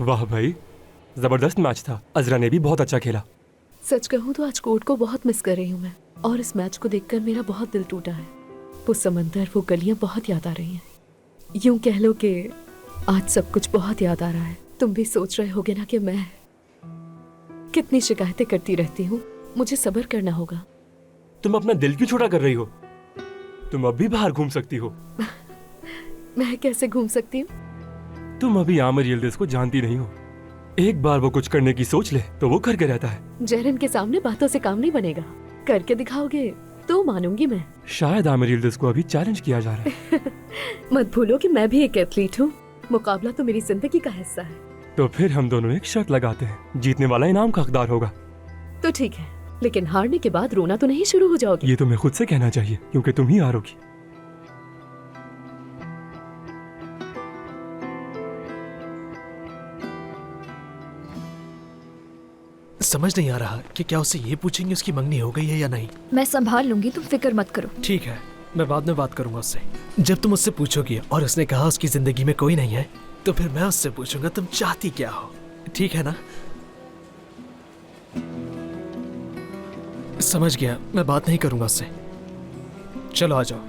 वाह भाई, जबरदस्त मैच था। अजरा ने भी बहुत अच्छा खेला। सच कहूँ तो आज कोर्ट को बहुत मिस कर रही हूँ मैं, और इस मैच को देखकर मेरा बहुत दिल टूटा है। वो समंदर, वो गलियां बहुत याद आ रही हैं। यूं कह लो कि आज सब कुछ बहुत याद आ रहा है। तुम भी सोच रहे होगे ना कि मैं कितनी शिकायतें करती रहती हूँ। मुझे सब्र करना होगा। तुम अपना दिल क्यों छोटा कर रही हो? तुम अब भी बाहर घूम सकती हो। मैं कैसे घूम सकती हूँ? तुम अभी आमिर यिल्दिज को जानती नहीं हो। एक बार वो कुछ करने की सोच ले तो वो करके रहता है। जेरन के सामने बातों से काम नहीं बनेगा। करके दिखाओगे तो मानूंगी मैं। शायद आमिर यिल्दिज को अभी चैलेंज किया जा रहा है। मत भूलो कि मैं भी एक एथलीट हूँ। मुकाबला तो मेरी जिंदगी का हिस्सा है। तो फिर हम दोनों एक शर्त लगाते हैं, जीतने वाला इनाम का हकदार होगा। तो ठीक है, लेकिन हारने के बाद रोना तो नहीं शुरू हो जाओगे? ये तुम्हें खुद से कहना चाहिए, क्योंकि तुम ही हारोगी। समझ नहीं आ रहा कि क्या उससे ये पूछेंगे उसकी मंगनी हो गई है या नहीं। मैं संभाल लूंगी, तुम फिक्र मत करो। ठीक है, मैं बाद में बात करूंगा उससे। जब तुम उससे पूछोगी और उसने कहा उसकी जिंदगी में कोई नहीं है, तो फिर मैं उससे पूछूंगा तुम चाहती क्या हो। ठीक है ना? समझ गया, मैं बात नहीं करूंगा उससे। चलो आ जाओ।